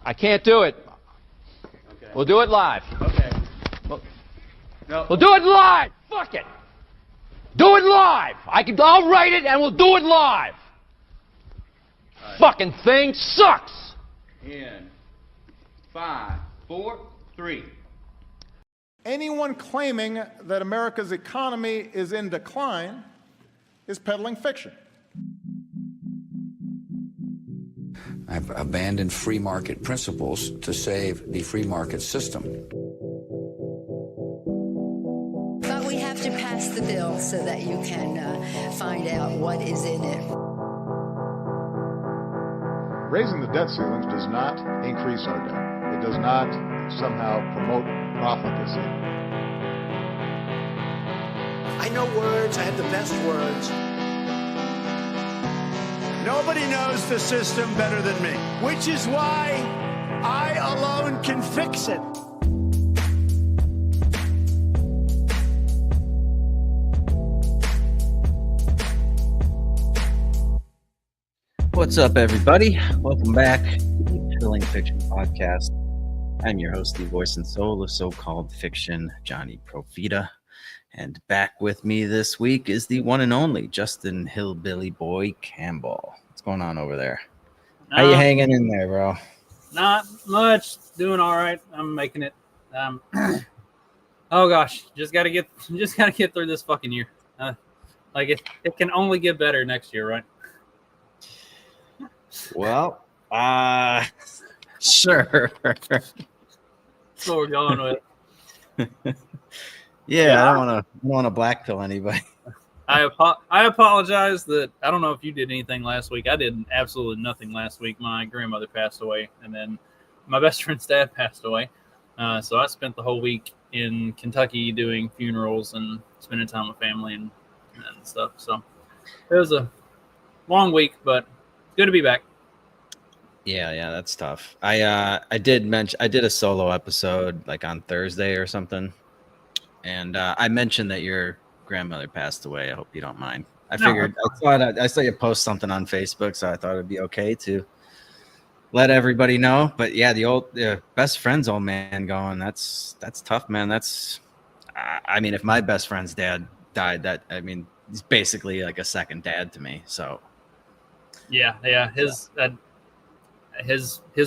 I can't do it. Okay. We'll do it live. Okay. No. We'll do it live. Fuck it. Do it live. I'll write it and we'll do it live. Right. Fucking thing sucks. In 5, 4, 3. Anyone claiming that America's economy is in decline is peddling fiction. I've abandoned free market principles to save the free market system. But we have to pass the bill so that you can find out what is in it. Raising the debt ceilings does not increase our debt. It does not somehow promote profligacy. I know words. I have the best words. Nobody knows the system better than me, which is why I alone can fix it. What's up, everybody? Welcome back to the Peddling Fiction Podcast. I'm your host, the voice and soul of so-called fiction, Johnny Profita. And back with me this week is the one and only Justin Hillbilly Boy Campbell. What's going on over there? How you hanging in there, bro? Not much. Doing all right. I'm making it. Oh gosh, just gotta get through this fucking year. It can only get better next year, right? Well, sure. That's what we're going with. Yeah, I don't want to blackpill anybody. I apologize that I don't know if you did anything last week. I did absolutely nothing last week. My grandmother passed away, and then my best friend's dad passed away. So I spent the whole week in Kentucky doing funerals and spending time with family and stuff. So it was a long week, but good to be back. Yeah, that's tough. I did a solo episode like on Thursday or something. And I mentioned that your grandmother passed away. I hope you don't mind. I figured I saw you post something on Facebook, so I thought it'd be okay to let everybody know. But yeah, the best friend's old man going. That's tough, man. I mean, if my best friend's dad died, he's basically like a second dad to me. So yeah. His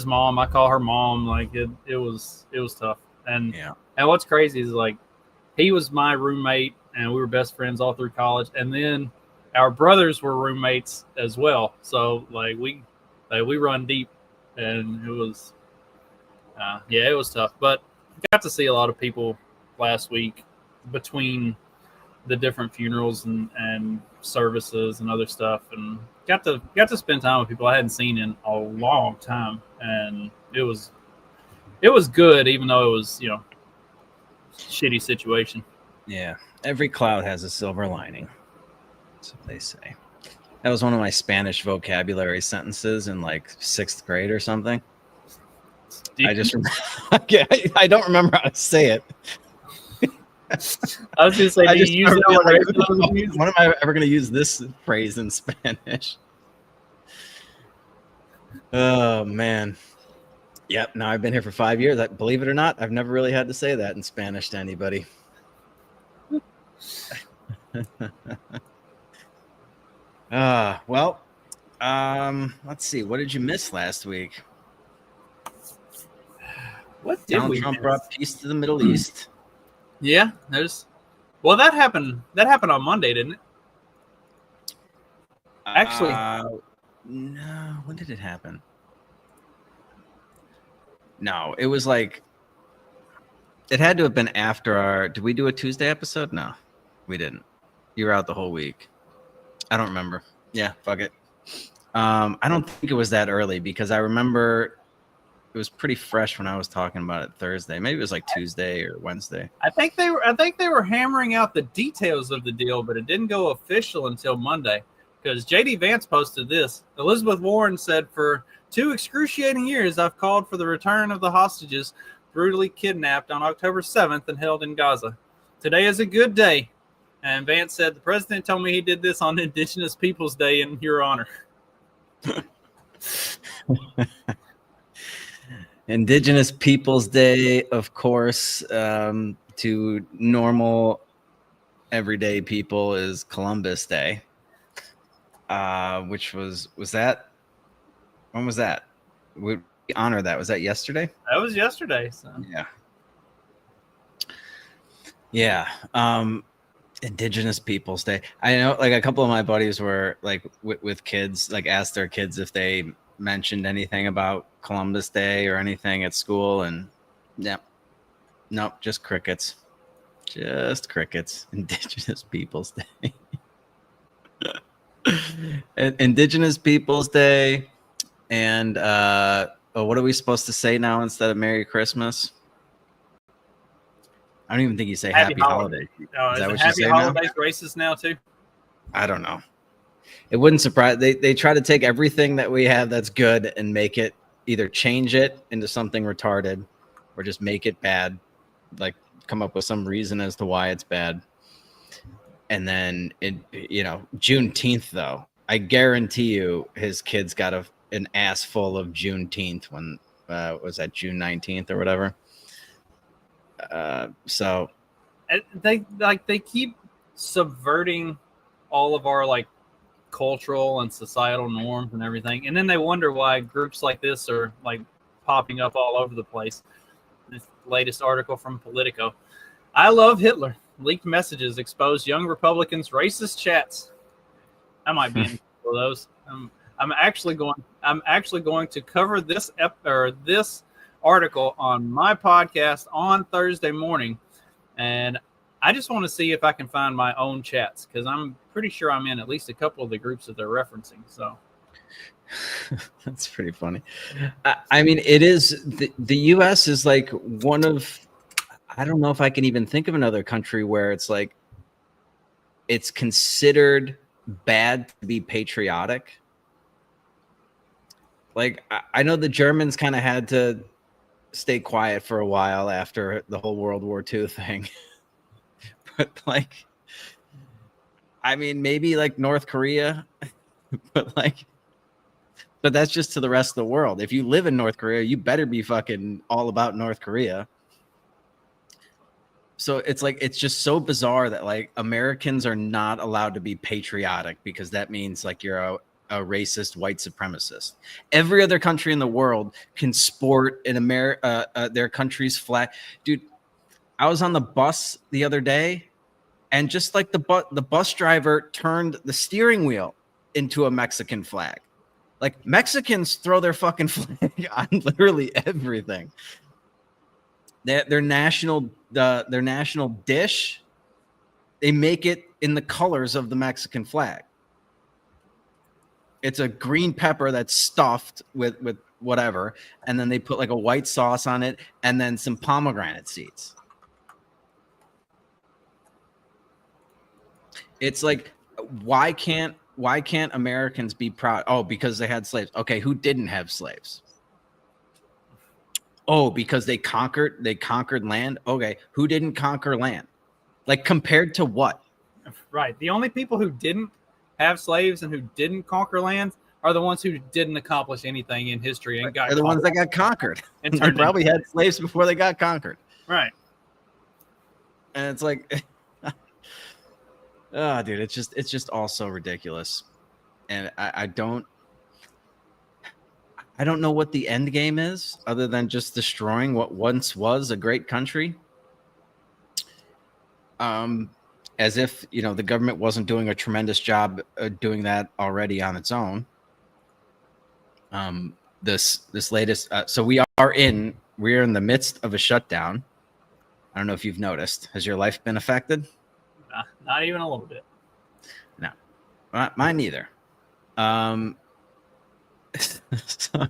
mom, I call her mom. Like it was tough. And what's crazy is like, he was my roommate, and we were best friends all through college. And then our brothers were roommates as well. So like we run deep, and it was, it was tough. But got to see a lot of people last week between the different funerals and services and other stuff, and got to spend time with people I hadn't seen in a long time, and it was good, even though it was shitty situation. Yeah, every cloud has a silver lining. That's what they say. That was one of my Spanish vocabulary sentences in like 6th grade or something. I don't remember how to say it. I was going to say, do you use it? When am I ever going to use this phrase in Spanish? Oh, man. Yep. Now I've been here for 5 years. Believe it or not, I've never really had to say that in Spanish to anybody. Let's see. What did you miss last week? What did Donald we Trump miss? brought peace to the Middle East. Yeah, that happened on Monday, didn't it? Actually, no. When did it happen? No, it was like, it had to have been after did we do a Tuesday episode? No, we didn't. You were out the whole week. I don't remember. Yeah, fuck it. I don't think it was that early, because I remember it was pretty fresh when I was talking about it Thursday. Maybe it was like Tuesday or Wednesday. I think they were hammering out the details of the deal, but it didn't go official until Monday, because JD Vance posted this. Elizabeth Warren said, "For 2 excruciating years, I've called for the return of the hostages brutally kidnapped on October 7th and held in Gaza. Today is a good day." And Vance said, "The president told me he did this on Indigenous Peoples Day in your honor." Indigenous Peoples Day, of course, to normal everyday people is Columbus Day, which was that? When was that? We honor that. Was that yesterday? That was yesterday. So. Yeah. Yeah. Indigenous Peoples Day. I know, like, a couple of my buddies were like with kids, like asked their kids if they mentioned anything about Columbus Day or anything at school, and yeah, nope, just crickets. Just crickets. Indigenous Peoples Day. Indigenous Peoples Day. And what are we supposed to say now instead of Merry Christmas? I don't even think you say Happy Holidays. Oh, is that what Happy Holidays racist now too? I don't know. It wouldn't surprise. They try to take everything that we have that's good and make it, either change it into something retarded or just make it bad, like come up with some reason as to why it's bad. And then Juneteenth, though, I guarantee you his kids got an ass full of Juneteenth when was that June 19th or whatever. So they keep subverting all of our like cultural and societal norms and everything, and then they wonder why groups like this are like popping up all over the place. This latest article from Politico: I love Hitler. Leaked messages expose young Republicans' racist chats. I might be in one of those. I'm actually going to cover this this article on my podcast on Thursday morning, and I just want to see if I can find my own chats, because I'm pretty sure I'm in at least a couple of the groups that they're referencing. So that's pretty funny. I mean, it is the U.S. is like one of, I don't know if I can even think of another country where it's like it's considered bad to be patriotic. Like, I know the Germans kind of had to stay quiet for a while after the whole World War II thing. But like, I mean, maybe like North Korea, but that's just to the rest of the world. If you live in North Korea, you better be fucking all about North Korea. So it's like, it's just so bizarre that like Americans are not allowed to be patriotic, because that means like you're a racist white supremacist. Every other country in the world can sport in their country's flag. Dude, I was on the bus the other day, and just like the bus driver turned the steering wheel into a Mexican flag. Like, Mexicans throw their fucking flag on literally everything. Their national dish, they make it in the colors of the Mexican flag. It's a green pepper that's stuffed with whatever, and then they put like a white sauce on it, and then some pomegranate seeds. It's like, why can't Americans be proud? Oh, because they had slaves. Okay, who didn't have slaves? Oh, because they conquered land. Okay, who didn't conquer land? Like, compared to what? Right. The only people who didn't have slaves and who didn't conquer lands are the ones who didn't accomplish anything in history and got. They're the ones that got conquered. And they probably had slaves before they got conquered. Right. And it's like, oh, dude, it's just all so ridiculous. And I don't know what the end game is, other than just destroying what once was a great country. As if, the government wasn't doing a tremendous job doing that already on its own. This latest, so we're in the midst of a shutdown. I don't know if you've noticed. Has your life been affected? Not even a little bit. No, mine neither. So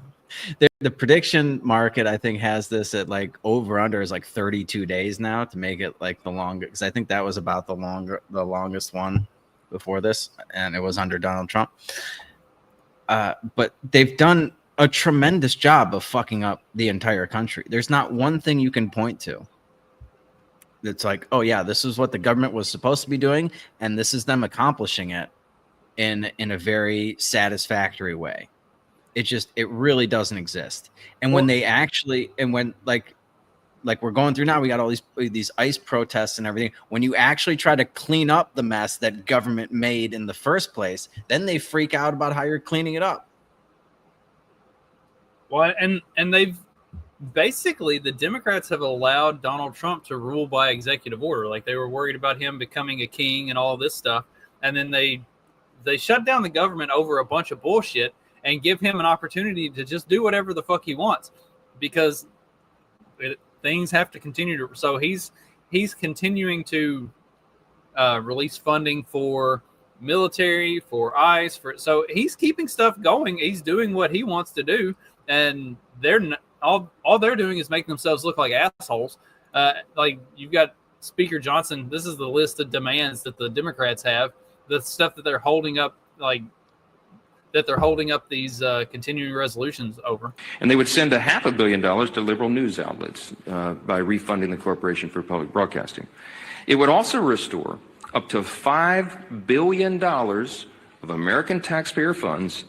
the prediction market, I think, has this at like over under is like 32 days now to make it like the longest, because I think that was about the longest one before this, and it was under Donald Trump. But they've done a tremendous job of fucking up the entire country. There's not one thing you can point to that's like, oh yeah, this is what the government was supposed to be doing, and this is them accomplishing it in a very satisfactory way. It really doesn't exist. And when they actually, and when like we're going through now, we got all these ICE protests and everything. When you actually try to clean up the mess that government made in the first place, then they freak out about how you're cleaning it up. Well, and they've basically, the Democrats have allowed Donald Trump to rule by executive order. Like, they were worried about him becoming a king and all this stuff. And then they shut down the government over a bunch of bullshit and give him an opportunity to just do whatever the fuck he wants, because things have to continue to. So he's continuing to release funding for military, for ICE, so he's keeping stuff going. He's doing what he wants to do, and all they're doing is making themselves look like assholes. Like, you've got Speaker Johnson. This is the list of demands that the Democrats have, the stuff that they're holding up, these continuing resolutions over. And they would send $500 million to liberal news outlets by refunding the Corporation for Public Broadcasting. It would also restore up to $5 billion of American taxpayer funds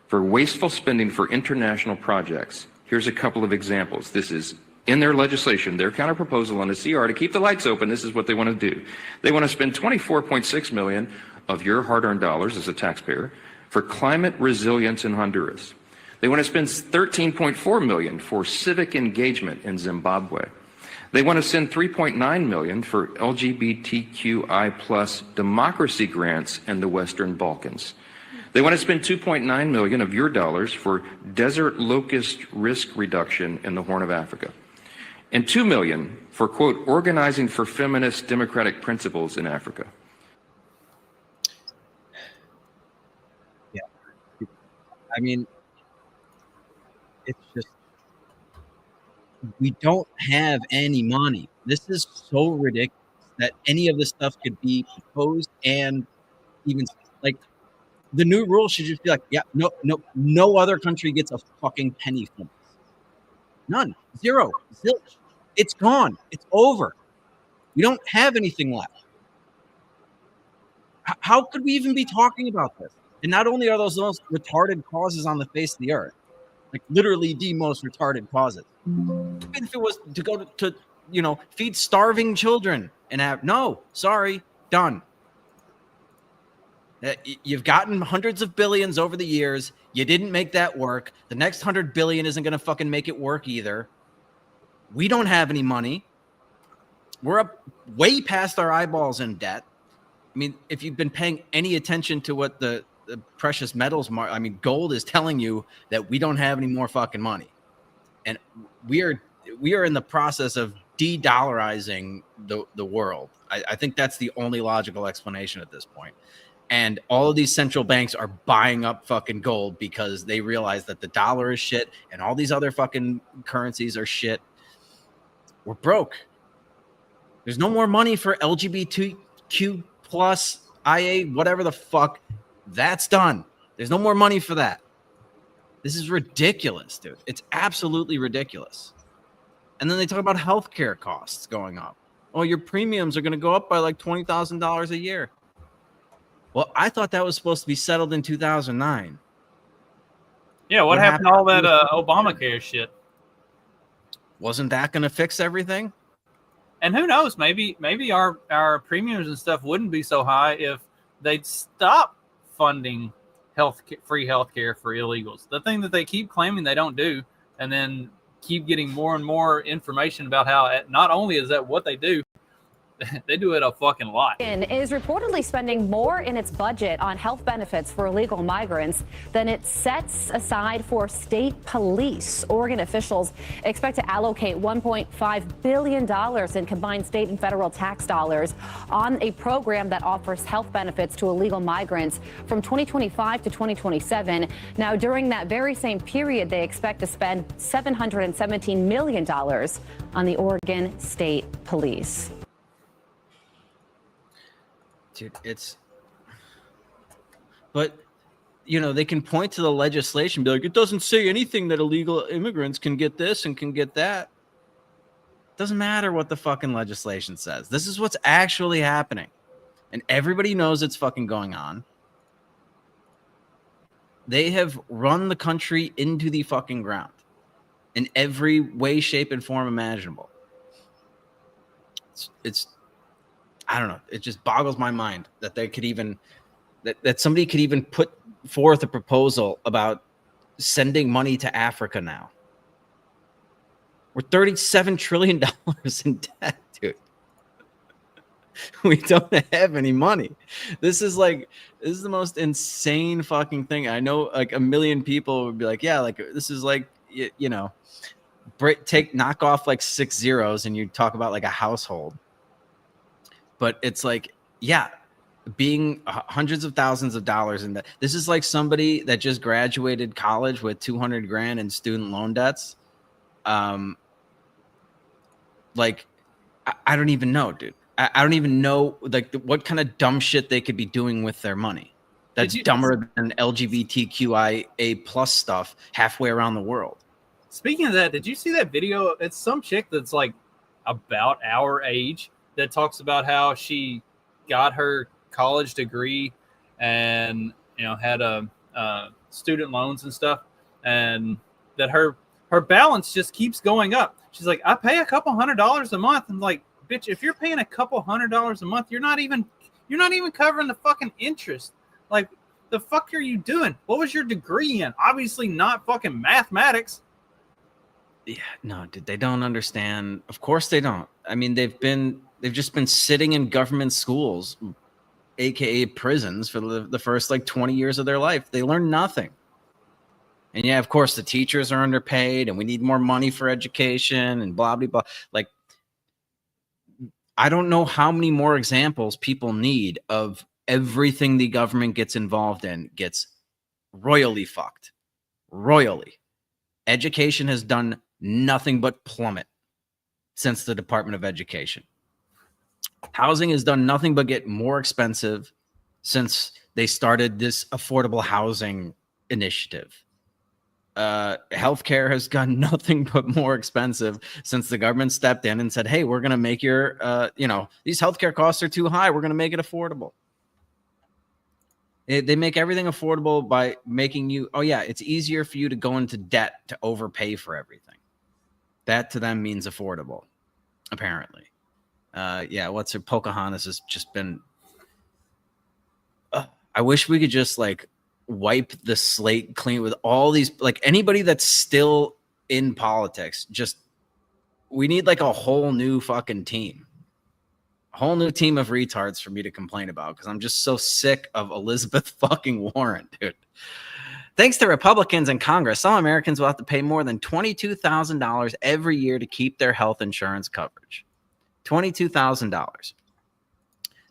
for wasteful spending for international projects. Here's a couple of examples. This is in their legislation, their counterproposal on the CR to keep the lights open. This is what they want to do. They want to spend $24.6 million of your hard-earned dollars as a taxpayer for climate resilience in Honduras. They want to spend $13.4 million for civic engagement in Zimbabwe. They want to send $3.9 million for LGBTQI plus democracy grants in the Western Balkans. They want to spend $2.9 million of your dollars for desert locust risk reduction in the Horn of Africa, and $2 million for, quote, organizing for feminist democratic principles in Africa. Yeah. I mean, it's just, we don't have any money. This is so ridiculous that any of this stuff could be proposed, and even like the new rule should just be like, yeah, no other country gets a fucking penny from this. None. Zero. Zilch. It's gone. It's over. We don't have anything left. How could we even be talking about this? And not only are those the most retarded causes on the face of the earth, like literally the most retarded causes. Even if it was to go to feed starving children and have, no, sorry, done. You've gotten hundreds of billions over the years. You didn't make that work. The next 100 billion isn't going to fucking make it work either. We don't have any money. We're up way past our eyeballs in debt. I mean, if you've been paying any attention to what the precious metals gold is telling you that we don't have any more fucking money. And we are in the process of de-dollarizing the world. I think that's the only logical explanation at this point. And all of these central banks are buying up fucking gold because they realize that the dollar is shit and all these other fucking currencies are shit. We're broke. There's no more money for LGBTQ plus IA, whatever the fuck. That's done. There's no more money for that. This is ridiculous, dude. It's absolutely ridiculous. And then they talk about healthcare costs going up. Oh, your premiums are going to go up by like $20,000 a year. Well, I thought that was supposed to be settled in 2009. Yeah, what happened to all that Obamacare shit? Wasn't that going to fix everything? And who knows? Maybe our premiums and stuff wouldn't be so high if they'd stop funding free healthcare for illegals. The thing that they keep claiming they don't do, and then keep getting more and more information about how not only is that what they do, they do it a fucking lot. Is reportedly spending more in its budget on health benefits for illegal migrants than it sets aside for state police. Oregon officials expect to allocate $1.5 billion in combined state and federal tax dollars on a program that offers health benefits to illegal migrants from 2025 to 2027. Now, during that very same period, they expect to spend $717 million on the Oregon State Police. Dude, but they can point to the legislation, be like, it doesn't say anything that illegal immigrants can get this and can get that. Doesn't matter what the fucking legislation says. This is what's actually happening. And everybody knows it's fucking going on. They have run the country into the fucking ground in every way, shape, and form imaginable. It's I don't know. It just boggles my mind that they could even that somebody could even put forth a proposal about sending money to Africa now. We're $37 trillion in debt, dude. We don't have any money. This is the most insane fucking thing. I know like a million people would be like, yeah, like this is like, you know, knock off like 6 zeros and you talk about like a household. But it's like, yeah, being hundreds of thousands of dollars in debt. This is like somebody that just graduated college with 200 grand in student loan debts. Like, I don't even know, dude. I don't even know like what kind of dumb shit they could be doing with their money. That's dumber than LGBTQIA plus stuff halfway around the world. Speaking of that, did you see that video? It's some chick that's like about our age that talks about how she got her college degree and, you know, had student loans and stuff, and that her balance just keeps going up. She's like, I pay a couple $100 a month. I'm like, bitch, if you're paying a couple $100 a month, you're not even covering the fucking interest. Like, the fuck are you doing? What was your degree in? Obviously not fucking mathematics. Yeah, no, dude, they don't understand. Of course they don't. I mean, they've just been sitting in government schools, aka prisons, for the first like 20 years of their life. They learn nothing. And yeah, of course, the teachers are underpaid and we need more money for education and blah, blah, blah. Like, I don't know how many more examples people need of everything the government gets involved in gets royally fucked. Royally. Education has done nothing but plummet since the Department of Education. Housing has done nothing but get more expensive since they started this affordable housing initiative. Healthcare has gotten nothing but more expensive since the government stepped in and said, hey, we're going to make your, these healthcare costs are too high. We're going to make it affordable. They make everything affordable by making you, oh yeah, it's easier for you to go into debt to overpay for everything. That to them means affordable, apparently. What's her Pocahontas has just been, I wish we could just like wipe the slate clean with all these, like anybody that's still in politics. Just, we need like a whole new fucking team, a whole new team of retards for me to complain about, because I'm just so sick of Elizabeth fucking Warren, dude. Thanks to Republicans in Congress, some Americans will have to pay more than $22,000 every year to keep their health insurance coverage. $22,000.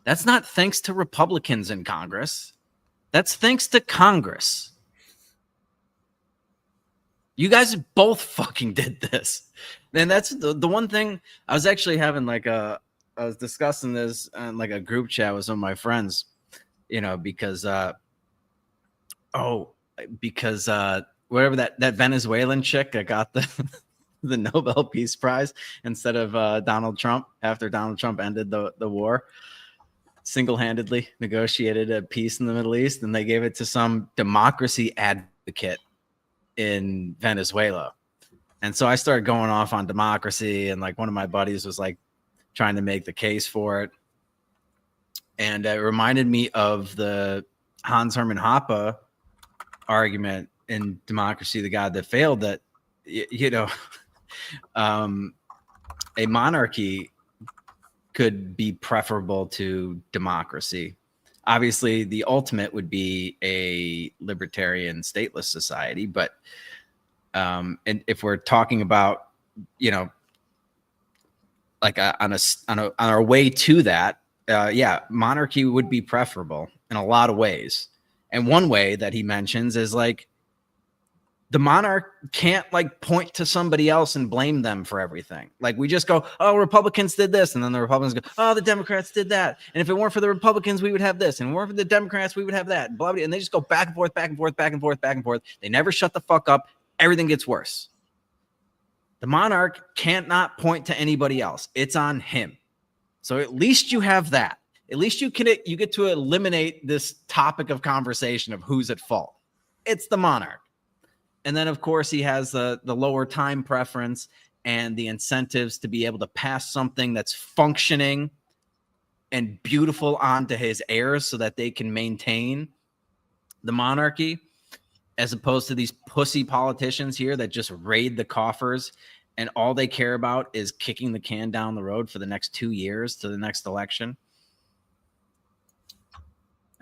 That's not thanks to Republicans in Congress. That's thanks to Congress. You guys both fucking did this. And that's the one thing I was actually having I was discussing this in like a group chat with some of my friends, you know, because whatever that Venezuelan chick that got the Nobel Peace Prize instead of Donald Trump after Donald Trump ended the war. Single-handedly negotiated a peace in the Middle East, and they gave it to some democracy advocate in Venezuela. And so I started going off on democracy, and like one of my buddies was like trying to make the case for it. And it reminded me of the Hans Hermann Hoppe argument in Democracy, the God That Failed, that, a monarchy could be preferable to democracy. Obviously, the ultimate would be a libertarian stateless society. But and if we're talking about, like on our way to that, monarchy would be preferable in a lot of ways. And one way that he mentions is like the monarch can't like point to somebody else and blame them for everything. Like we just go, oh, Republicans did this. And then the Republicans go, oh, the Democrats did that. And if it weren't for the Republicans, we would have this. And if it weren't for the Democrats, we would have that. And blah, blah, and they just go back and forth, back and forth, back and forth, back and forth. They never shut the fuck up. Everything gets worse. The monarch can't not point to anybody else. It's on him. So at least you have that. At least you get to eliminate this topic of conversation of who's at fault. it's the monarch. And then, of course, he has the lower time preference and the incentives to be able to pass something that's functioning and beautiful onto his heirs so that they can maintain the monarchy, as opposed to these pussy politicians here that just raid the coffers and all they care about is kicking the can down the road for the next 2 years to the next election.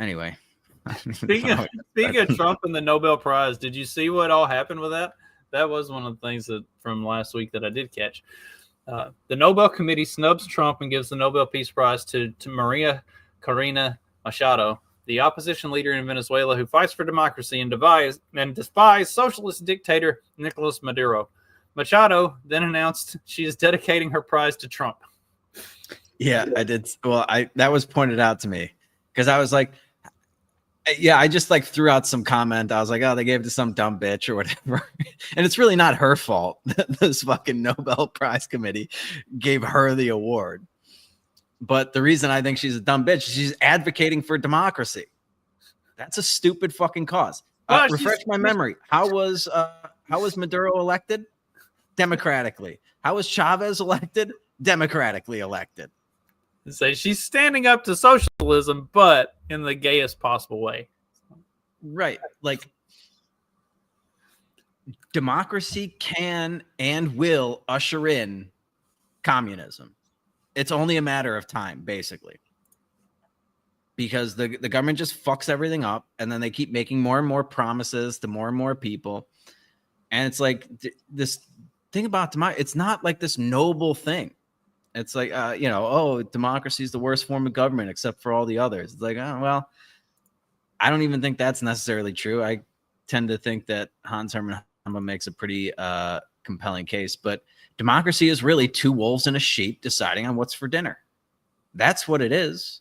Anyway. Speaking of Trump and the Nobel Prize, did you see what all happened with that? That was one of the things that from last week that I did catch. The Nobel Committee snubs Trump and gives the Nobel Peace Prize to Maria Corina Machado, the opposition leader in Venezuela who fights for democracy and despises socialist dictator Nicolas Maduro. Machado then announced she is dedicating her prize to Trump. Yeah, I did. Well, that was pointed out to me because I was like, yeah, I just like threw out some comment. I was like, oh, they gave it to some dumb bitch or whatever. And it's really not her fault that this fucking Nobel Prize committee gave her the award. But the reason I think she's a dumb bitch is she's advocating for democracy. That's a stupid fucking cause. Refresh my memory. How was Maduro elected? Democratically. How was Chavez elected? Democratically elected. Say she's standing up to socialism, but in the gayest possible way. Right. Like, democracy can and will usher in communism. It's only a matter of time, basically. Because the government just fucks everything up, and then they keep making more and more promises to more and more people. And it's like this thing about democracy, it's not like this noble thing. It's like, democracy is the worst form of government except for all the others. It's like, oh, well, I don't even think that's necessarily true. I tend to think that Hans Hermann Hoppe makes a pretty compelling case. But democracy is really two wolves and a sheep deciding on what's for dinner. That's what it is.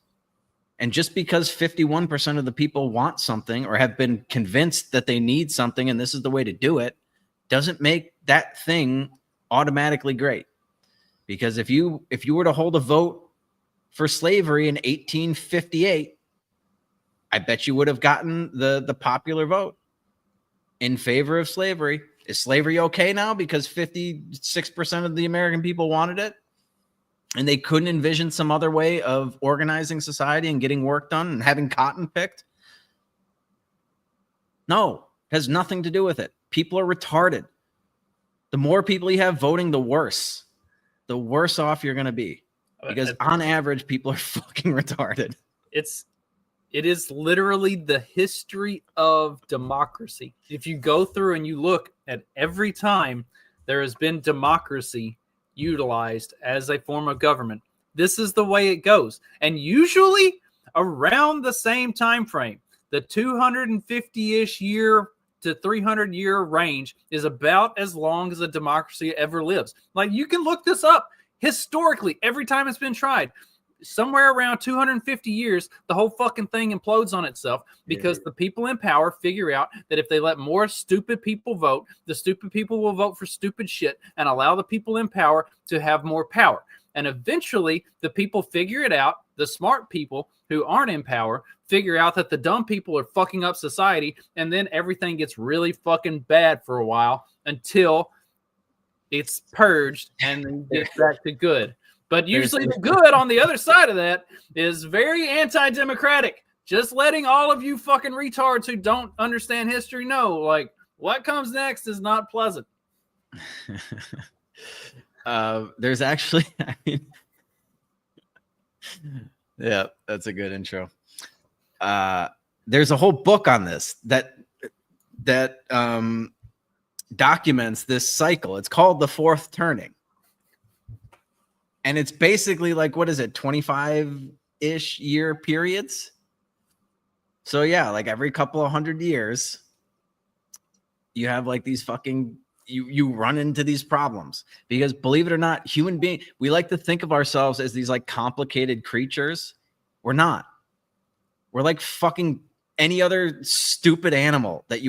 And just because 51% of the people want something or have been convinced that they need something and this is the way to do it, doesn't make that thing automatically great. Because if you were to hold a vote for slavery in 1858, I bet you would have gotten the popular vote in favor of slavery. Is slavery okay now because 56% of the American people wanted it? And they couldn't envision some other way of organizing society and getting work done and having cotton picked? No, it has nothing to do with it. People are retarded. The more people you have voting, the worse off you're going to be. Because on average, people are fucking retarded. It is literally the history of democracy. If you go through and you look at every time there has been democracy utilized as a form of government, this is the way it goes. And usually around the same time frame, the 250-ish year to 300-year range is about as long as a democracy ever lives. Like, you can look this up historically. Every time it's been tried, somewhere around 250 years, the whole fucking thing implodes on itself because the people in power figure out that if they let more stupid people vote, the stupid people will vote for stupid shit and allow the people in power to have more power. And eventually, the people figure it out. The smart people who aren't in power figure out that the dumb people are fucking up society, and then everything gets really fucking bad for a while until it's purged and then gets back to good. But usually the good on the other side of that is very anti-democratic. Just letting all of you fucking retards who don't understand history know, like, what comes next is not pleasant. There's actually, yeah, that's a good intro. There's a whole book on this that documents this cycle. It's called The Fourth Turning. And it's basically like, what is it, 25-ish year periods? So yeah, like every couple of 100 years, you have like these fucking, you run into these problems. Because believe it or not, human being, we like to think of ourselves as these like complicated creatures. We're not. We're like fucking any other stupid animal that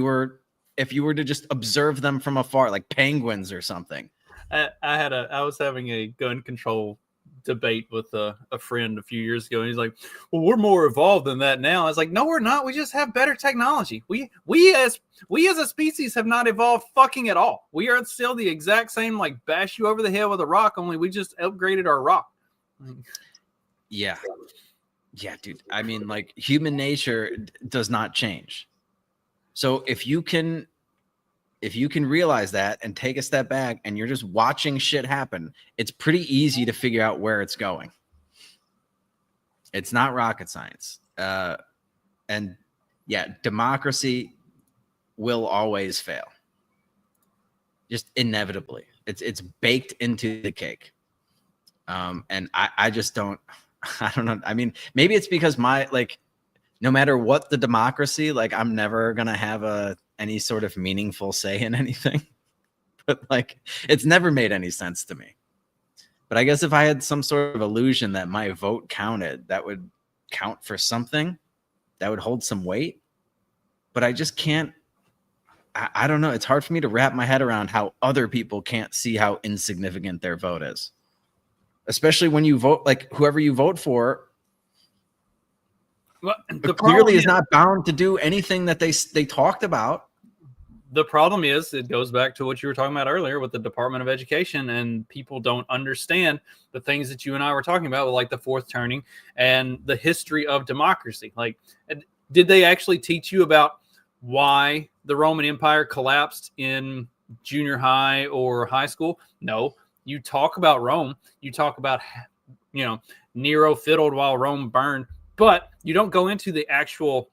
if you were to just observe them from afar, like penguins or something. I was having a gun control debate with a friend a few years ago, and he's like, well, we're more evolved than that now. I was like, no, we're not. We just have better technology. We as a species have not evolved fucking at all. We are still the exact same, like, bash you over the head with a rock, only we just upgraded our rock. Yeah, dude. I mean, like, human nature does not change. So if you can realize that and take a step back and you're just watching shit happen, it's pretty easy to figure out where it's going. It's not rocket science. And yeah, democracy will always fail. Just inevitably. It's baked into the cake. And I just don't know. I mean, maybe it's because no matter what the democracy, like, I'm never going to have any sort of meaningful say in anything. But, like, it's never made any sense to me. But I guess if I had some sort of illusion that my vote counted, that would count for something, that would hold some weight. But I just can't. I don't know. It's hard for me to wrap my head around how other people can't see how insignificant their vote is. Especially when you vote, like, whoever you vote for, well, clearly is not bound to do anything that they talked about. The problem is, it goes back to what you were talking about earlier with the Department of Education, and people don't understand the things that you and I were talking about, like the fourth turning and the history of democracy. Like, did they actually teach you about why the Roman Empire collapsed in junior high or high school? No. You talk about Rome, you talk about, Nero fiddled while Rome burned, but you don't go into the actual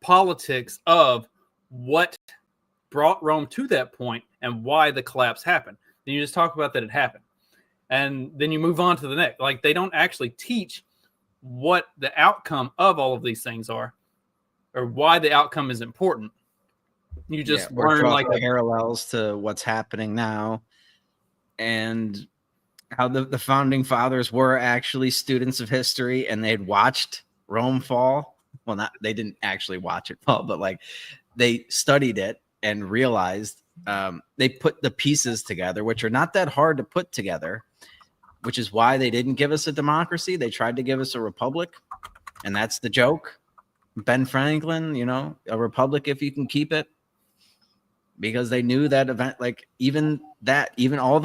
politics of what brought Rome to that point and why the collapse happened. Then you just talk about that it happened. And then you move on to the next. Like, they don't actually teach what the outcome of all of these things are, or why the outcome is important. You just learn, like, parallels to what's happening now, and how the founding fathers were actually students of history, and they'd watched Rome fall. Well, they didn't actually watch it fall, but, like, they studied it and realized they put the pieces together, which are not that hard to put together, which is why they didn't give us a democracy. They tried to give us a republic, and that's the joke. Ben Franklin, a republic if you can keep it. Because they knew that event, like, even all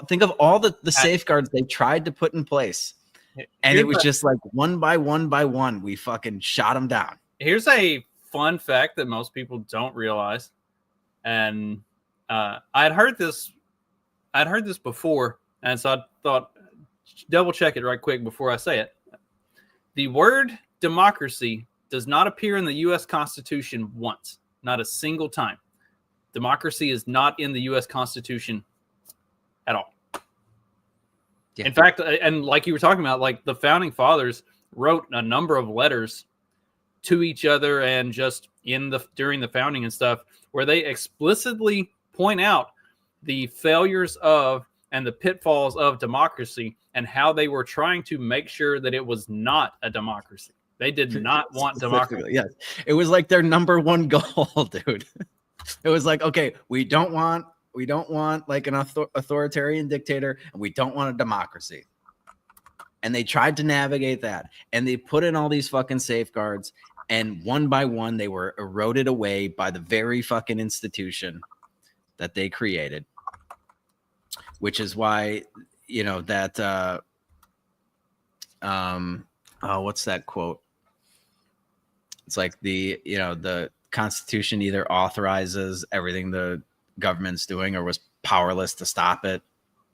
think of all the safeguards they tried to put in place. And it was just like one by one, we fucking shot them down. Here's a fun fact that most people don't realize. And I'd heard this before. And so I thought, double check it right quick before I say it. The word democracy does not appear in the U.S. Constitution once, not a single time. Democracy is not in the U.S. Constitution at all. Yeah. In fact, and like you were talking about, like, the founding fathers wrote a number of letters to each other and just during the founding and stuff, where they explicitly point out the failures of and the pitfalls of democracy and how they were trying to make sure that it was not a democracy. They did not want democracy. Yes, it was like their number one goal, dude. It was like, okay, we don't want like an authoritarian dictator, and we don't want a democracy. And they tried to navigate that, and they put in all these fucking safeguards, and one by one they were eroded away by the very fucking institution that they created. Which is why, that what's that quote? It's like the Constitution either authorizes everything the government's doing or was powerless to stop it.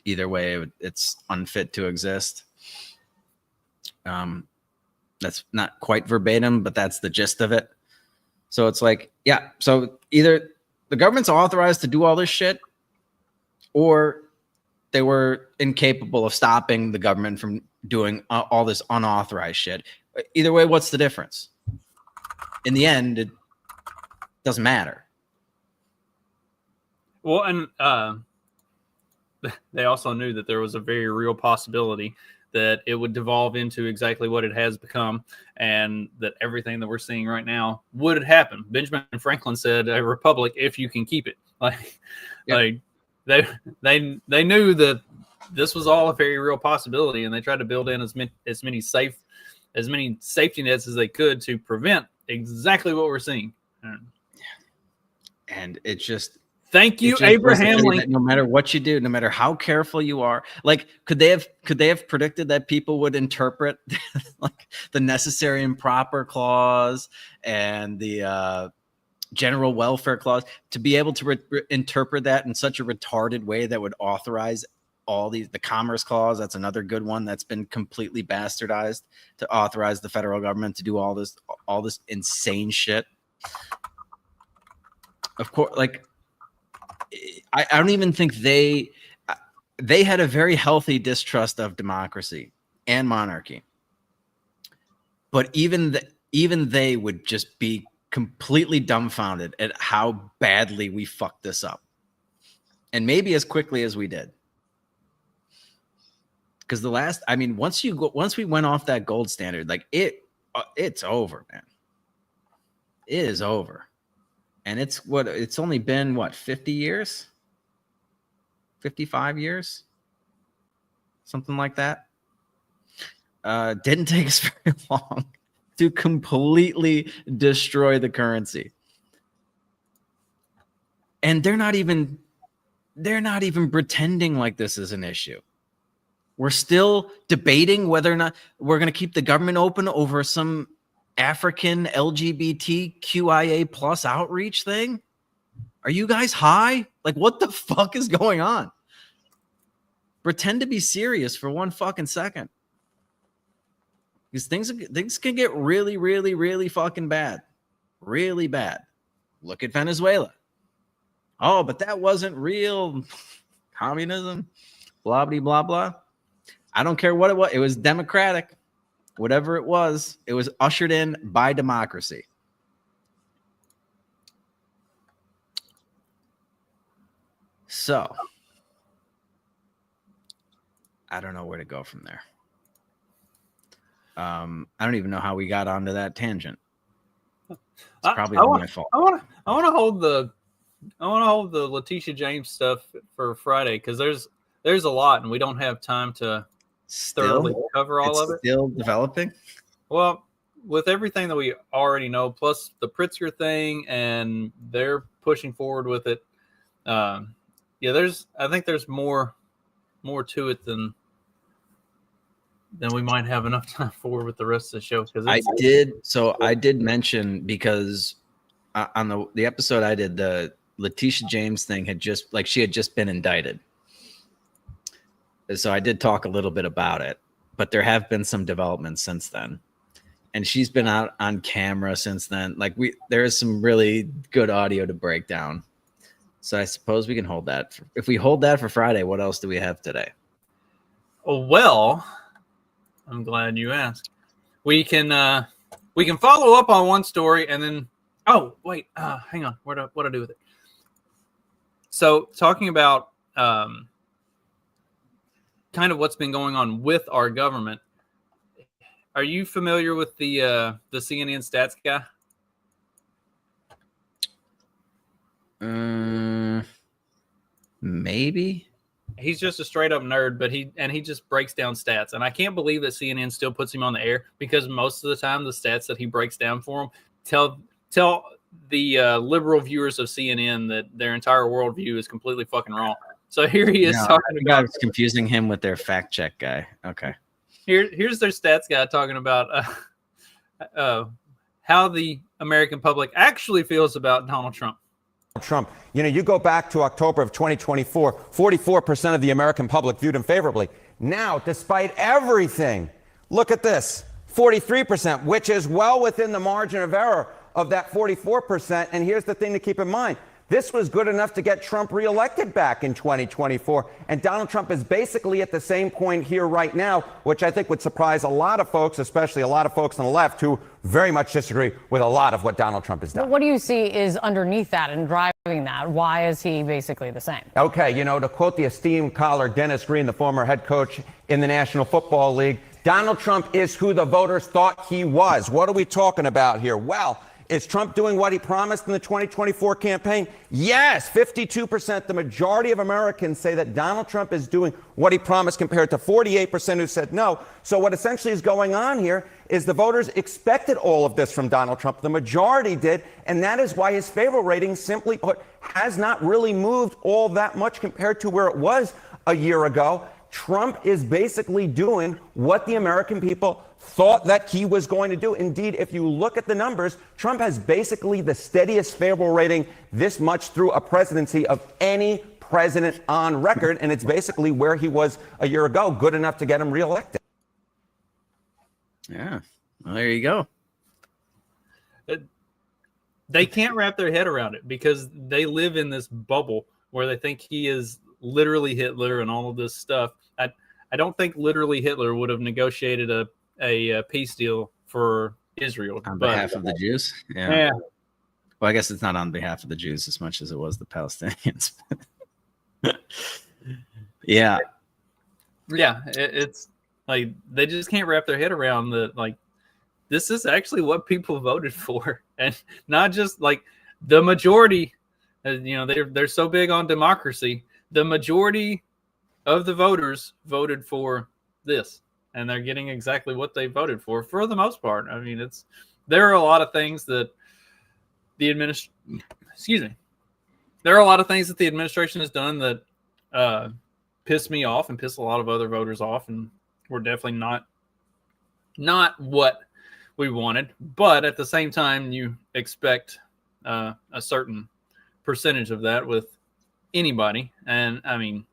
Either way, it's unfit to exist. That's not quite verbatim, but that's the gist of it. So it's like, yeah, so either the government's authorized to do all this shit, or they were incapable of stopping the government from doing all this unauthorized shit. Either way, what's the difference? In the end, it doesn't matter. Well, and they also knew that there was a very real possibility that it would devolve into exactly what it has become, and that everything that we're seeing right now would happen. Benjamin Franklin said, "A republic if you can keep it." Like they knew that this was all a very real possibility, and they tried to build in as many safety nets as they could to prevent exactly what we're seeing. And it just thank you, Abraham Lincoln. No matter what you do, no matter how careful you are, like could they have predicted that people would interpret like the necessary and proper clause and the general welfare clause to be able to interpret that in such a retarded way that would authorize all the commerce clause? That's another good one that's been completely bastardized to authorize the federal government to do all this insane shit. Of course, like I don't even think they had a very healthy distrust of democracy and monarchy, but even they would just be completely dumbfounded at how badly we fucked this up, and maybe as quickly as we did. Because once we went off that gold standard, like it's over, man. It is over. And it's only been 50 years? 55 years? Something like that. Didn't take us very long to completely destroy the currency. And they're not even pretending like this is an issue. We're still debating whether or not we're going to keep the government open over some African LGBTQIA plus outreach thing. Are you guys high? Like, what the fuck is going on? Pretend to be serious for one fucking second. Because things can get really, really, really fucking bad. Really bad. Look at Venezuela. Oh, but that wasn't real communism. Blah, blah, blah, blah. I don't care what it was. It was democratic. Whatever it was ushered in by democracy. So, I don't know where to go from there. I don't even know how we got onto that tangent. It's probably my fault. I want to hold the Letitia James stuff for Friday because there's a lot and we don't have time to thoroughly cover all of it. Still developing? Think with everything that we already know, plus the Pritzker thing, and they're pushing forward with it. I think there's more to it than we might have enough time for with the rest of the show. Because I did mention, because on the episode I did, the Letitia James thing she had just been indicted. So I did talk a little bit about it, but there have been some developments since then. And she's been out on camera since then. Like there is some really good audio to break down. So I suppose we can hold that. If we hold that for Friday, what else do we have today? Well, I'm glad you asked. We can follow up on one story and then hang on. What do I do with it? So talking about kind of what's been going on with our government. Are you familiar with the CNN stats guy? Maybe. He's just a straight up nerd, but he just breaks down stats. And I can't believe that CNN still puts him on the air because most of the time the stats that he breaks down for them tell the liberal viewers of CNN that their entire worldview is completely fucking wrong. So here he is talking about. I was confusing him with their fact check guy. Okay. Here's their stats guy talking about how the American public actually feels about Donald Trump. Trump. You go back to October of 2024, 44% of the American public viewed him favorably. Now, despite everything, look at this, 43%, which is well within the margin of error of that 44%. And here's the thing to keep in mind. This was good enough to get Trump reelected back in 2024. And Donald Trump is basically at the same point here right now, which I think would surprise a lot of folks, especially a lot of folks on the left who very much disagree with a lot of what Donald Trump has done. But what do you see is underneath that and driving that? Why is he basically the same? Okay, to quote the esteemed caller Dennis Green, the former head coach in the National Football League, Donald Trump is who the voters thought he was. What are we talking about here? Well, Is Trump doing what he promised in the 2024 campaign? Yes, 52%. The majority of Americans say that Donald Trump is doing what he promised compared to 48% who said no. So what essentially is going on here is the voters expected all of this from Donald Trump. The majority did, and that is why his favorable rating, simply put, has not really moved all that much compared to where it was a year ago. Trump is basically doing what the American people thought that he was going to do. Indeed, if you look at the numbers, Trump has basically the steadiest favorable rating this much through a presidency of any president on record, and it's basically where he was a year ago, good enough to get him reelected. Yeah, well, there you go. They can't wrap their head around it because they live in this bubble where they think he is literally Hitler and all of this stuff. I don't think literally Hitler would have negotiated a peace deal for Israel on behalf of the Jews. Yeah. Well, I guess it's not on behalf of the Jews as much as it was the Palestinians. Yeah. It's like they just can't wrap their head around that. Like, this is actually what people voted for, and not just like the majority. They're so big on democracy. The majority of the voters voted for this, and they're getting exactly what they voted for the most part. I mean, there are a lot of things that the administration has done that piss me off and piss a lot of other voters off, and we're definitely not what we wanted. But at the same time, you expect a certain percentage of that with anybody, and I mean,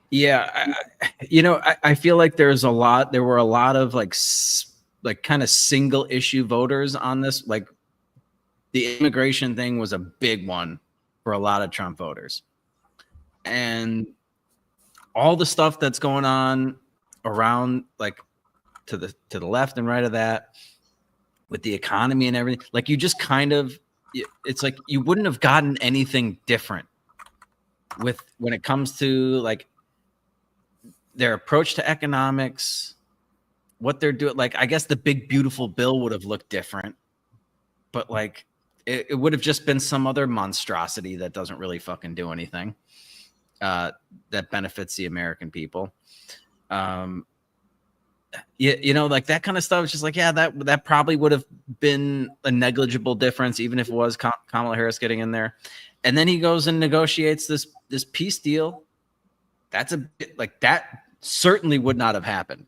yeah, I feel like there were a lot of like kind of single issue voters on this. Like the immigration thing was a big one for a lot of Trump voters, and all the stuff that's going on around, like to the left and right of that, with the economy and everything. Like you just it's like you wouldn't have gotten anything different when it comes to like their approach to economics, what they're doing. Like, I guess the big, beautiful bill would have looked different, but like it would have just been some other monstrosity that doesn't really fucking do anything that benefits the American people. Like that kind of stuff. It's just like, yeah, that probably would have been a negligible difference, even if it was Kamala Harris getting in there. And then he goes and negotiates this peace deal. That's a bit like that certainly would not have happened.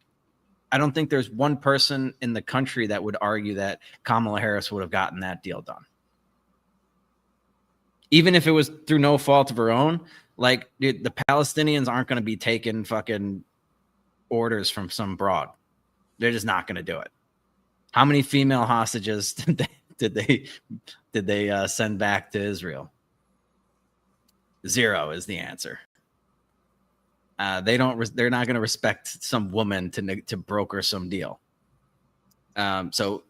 I don't think there's one person in the country that would argue that Kamala Harris would have gotten that deal done. Even if it was through no fault of her own, like, dude, the Palestinians aren't going to be taking fucking orders from some broad. They're just not going to do it. How many female hostages did they send back to Israel? 0 is the answer. They're not going to respect some woman to broker some deal. So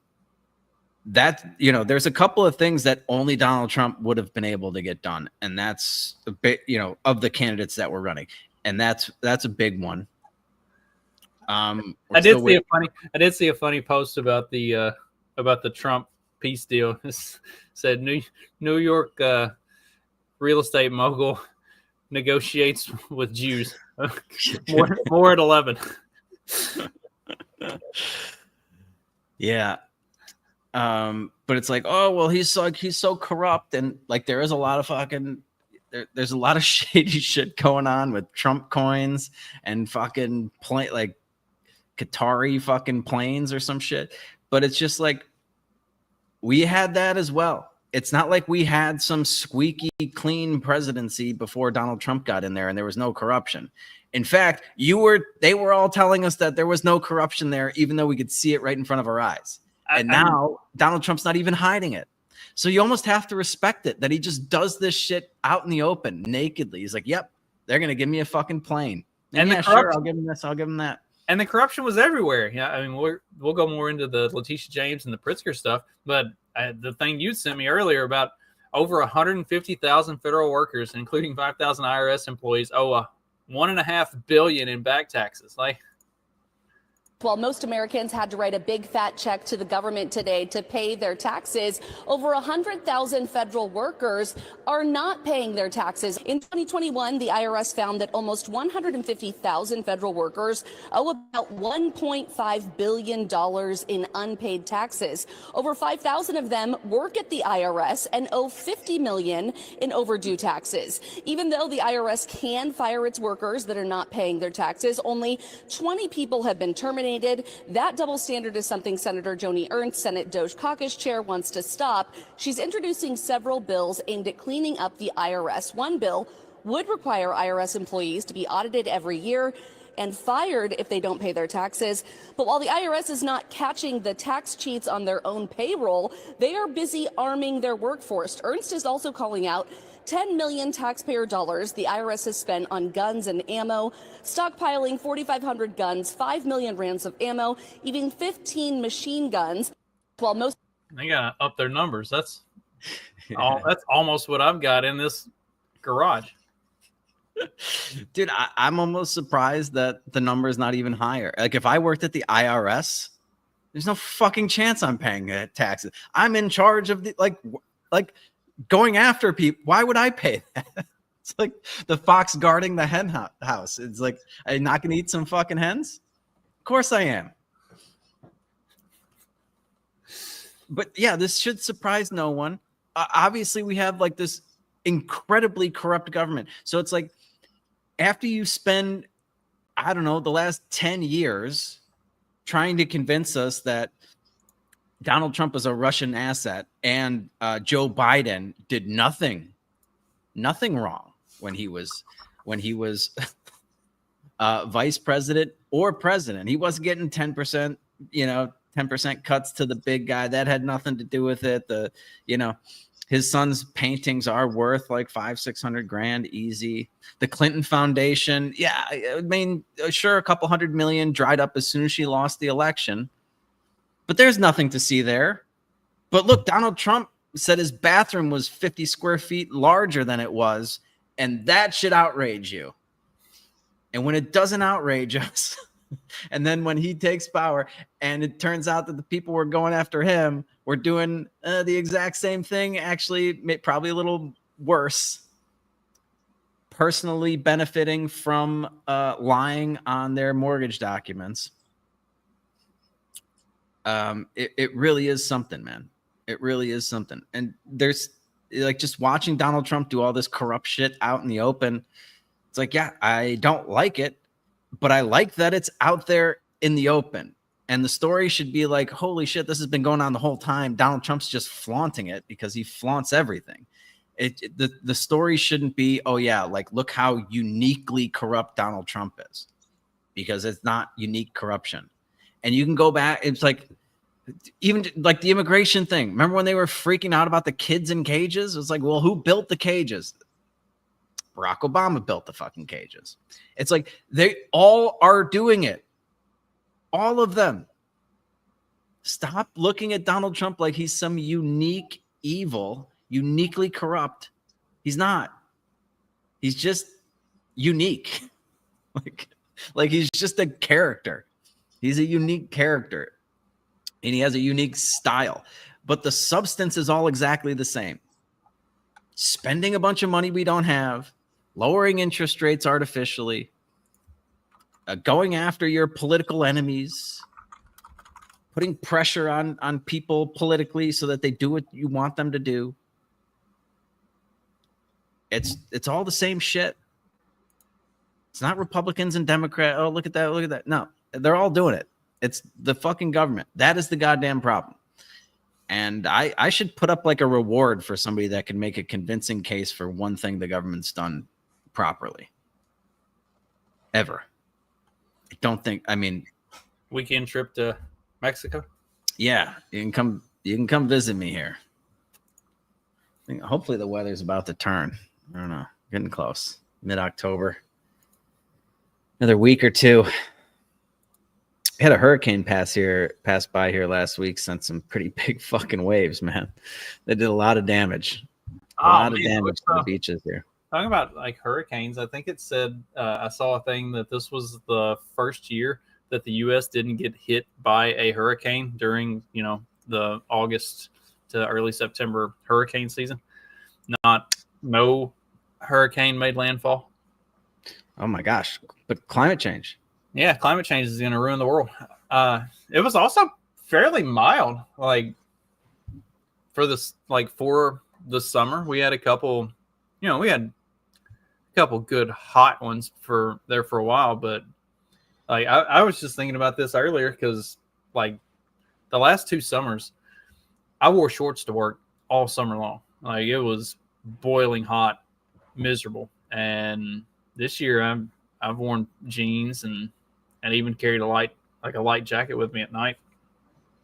that, there's a couple of things that only Donald Trump would have been able to get done, and that's a bit, of the candidates that were running, and that's a big one. I did see a funny post about the Trump peace deal. It said New York real estate mogul negotiates with Jews. more at 11. Yeah. But it's like, oh well, he's so corrupt, and like there is a lot of fucking there's a lot of shady shit going on with Trump coins and fucking like Qatari fucking planes or some shit. But it's just like we had that as well. It's not like we had some squeaky clean presidency before Donald Trump got in there and there was no corruption. In fact, they were all telling us that there was no corruption there, even though we could see it right in front of our eyes. And now Donald Trump's not even hiding it. So you almost have to respect it that he just does this shit out in the open, nakedly. He's like, yep, they're going to give me a fucking plane. And yeah, sure, I'll give him this, I'll give him that. And the corruption was everywhere. Yeah, I mean, we'll go more into the Letitia James and the Pritzker stuff, but the thing you sent me earlier about over 150,000 federal workers, including 5,000 IRS employees, owe $1.5 billion in back taxes. Like, While most Americans had to write a big fat check to the government today to pay their taxes, over 100,000 federal workers are not paying their taxes. In 2021, the IRS found that almost 150,000 federal workers owe about $1.5 billion in unpaid taxes. Over 5,000 of them work at the IRS and owe $50 million in overdue taxes. Even though the IRS can fire its workers that are not paying their taxes, only 20 people have been terminated. That double standard is something Senator Joni Ernst, Senate Doge Caucus chair, wants to stop. She's introducing several bills aimed at cleaning up the IRS. One bill would require IRS employees to be audited every year and fired if they don't pay their taxes. But while the IRS is not catching the tax cheats on their own payroll, they are busy arming their workforce. Ernst is also calling out 10 million taxpayer dollars the IRS has spent on guns and ammo, stockpiling 4,500 guns, 5 million rounds of ammo, even 15 machine guns. While most they gotta up their numbers. That's that's almost what I've got in this garage. Dude, I'm almost surprised that the number is not even higher. Like, if I worked at the IRS, there's no fucking chance I'm paying taxes. I'm in charge of the like going after people. Why would I pay that? It's like the fox guarding the hen house. It's like, are you not going to eat some fucking hens? Of course I am. But yeah, this should surprise no one. Obviously, we have like this incredibly corrupt government. So it's like, after you spend, I don't know, the last 10 years trying to convince us that Donald Trump is a Russian asset and Joe Biden did nothing wrong when he was vice president or president. He wasn't getting 10%, 10% cuts to the big guy. That had nothing to do with it. His son's paintings are worth like $500-600 grand easy. The Clinton Foundation, yeah, I mean, sure, a couple $100 million dried up as soon as she lost the election. But there's nothing to see there. But look, Donald Trump said his bathroom was 50 square feet larger than it was, and that should outrage you. And when it doesn't outrage us, and then when he takes power and it turns out that the people were going after him were doing the exact same thing, actually probably a little worse, personally benefiting from lying on their mortgage documents. It really is something, man. It really is something. And there's like, just watching Donald Trump do all this corrupt shit out in the open. It's like, yeah, I don't like it, but I like that it's out there in the open. And the story should be like, holy shit, this has been going on the whole time. Donald Trump's just flaunting it because he flaunts everything. The story shouldn't be, oh yeah, like, look how uniquely corrupt Donald Trump is, because it's not unique corruption. And you can go back. It's like, even like the immigration thing. Remember when they were freaking out about the kids in cages? It was like, well, who built the cages? Barack Obama built the fucking cages. It's like, they all are doing it. All of them. Stop looking at Donald Trump like he's some unique evil, uniquely corrupt. He's not. He's just unique. like he's just a character. He's a unique character. And he has a unique style. But the substance is all exactly the same. Spending a bunch of money we don't have, lowering interest rates artificially, going after your political enemies, putting pressure on people politically so that they do what you want them to do. It's all the same shit. It's not Republicans and Democrats. Oh, look at that. Look at that. No, they're all doing it. It's the fucking government. That is the goddamn problem. And I should put up like a reward for somebody that can make a convincing case for one thing the government's done properly. Ever. I don't think, I mean, weekend trip to Mexico. Yeah, you can come visit me here. I think hopefully the weather's about to turn. I don't know. Getting close. Mid-October. Another week or two. We had a hurricane pass by here last week, sent some pretty big fucking waves, man. They did a lot of damage. A lot of damage to the beaches here. Talking about like hurricanes, I think it said, I saw a thing that this was the first year that the U.S. didn't get hit by a hurricane during, the August to early September hurricane season. No hurricane made landfall. Oh my gosh! But climate change. Yeah, climate change is going to ruin the world. It was also fairly mild, for the summer. We had a couple, good hot ones for a while, but I was just thinking about this earlier because the last 2 summers, I wore shorts to work all summer long. It was boiling hot, miserable, and this year I've worn jeans and even carried a light jacket with me at night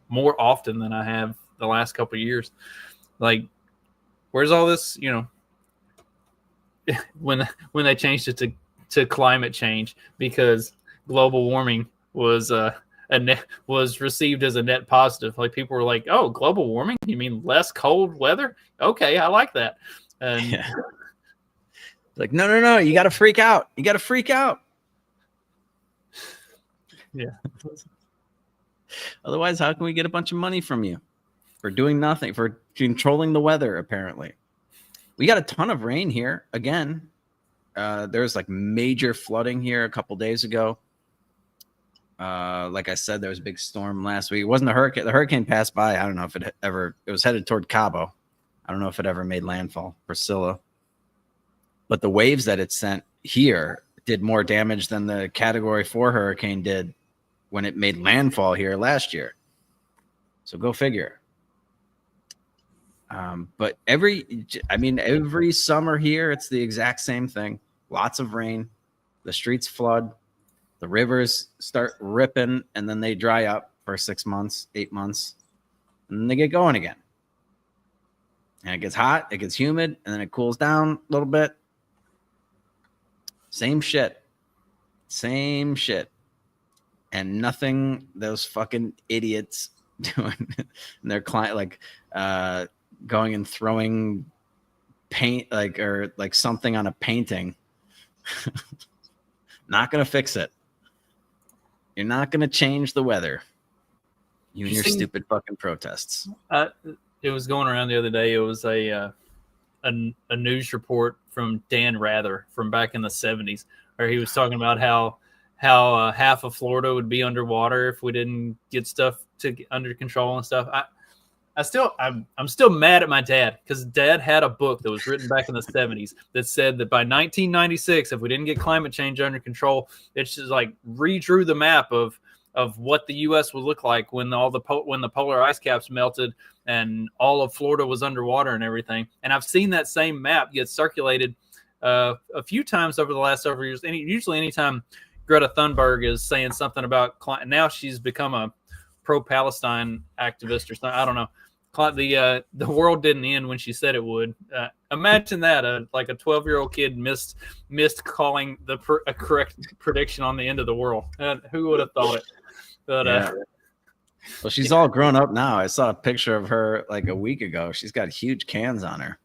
more often than I have the last couple of years. Where's all this, when they changed it to climate change because global warming was received as a net positive. People were like, "Oh, global warming? You mean less cold weather? Okay, I like that." And yeah. No, you got to freak out. You got to freak out. Yeah. Otherwise, how can we get a bunch of money from you for doing nothing, for controlling the weather? Apparently, we got a ton of rain here again. There's major flooding here a couple days ago. Like I said, there was a big storm last week. It wasn't a hurricane. The hurricane passed by. I don't know if it was headed toward Cabo. I don't know if it ever made landfall, Priscilla. But the waves that it sent here did more damage than the Category 4 hurricane did when it made landfall here last year. So go figure. But every summer here, it's the exact same thing. Lots of rain. The streets flood. The rivers start ripping, and then they dry up for 6 months, 8 months, and then they get going again. And it gets hot, it gets humid, and then it cools down a little bit. Same shit. And nothing those fucking idiots doing. And their client, going and throwing paint, or something on a painting. Not going to fix it. You're not going to change the weather. You and your stupid fucking protests. It was going around the other day. It was a news report from Dan Rather from back in the 70s, where he was talking about how half of Florida would be underwater if we didn't get stuff under control and stuff. I'm still mad at my dad because Dad had a book that was written back in the 70s that said that by 1996, if we didn't get climate change under control, it's just redrew the map of what the U.S. would look like when when the polar ice caps melted and all of Florida was underwater and everything. And I've seen that same map get circulated a few times over the last several years. And usually anytime Greta Thunberg is saying something about climate, now she's become a pro-Palestine activist or something. I don't know. The world didn't end when she said it would. Imagine that, a 12-year-old kid missed calling a correct prediction on the end of the world. Who would have thought it? But well, she's all grown up now. I saw a picture of her a week ago. She's got huge cans on her.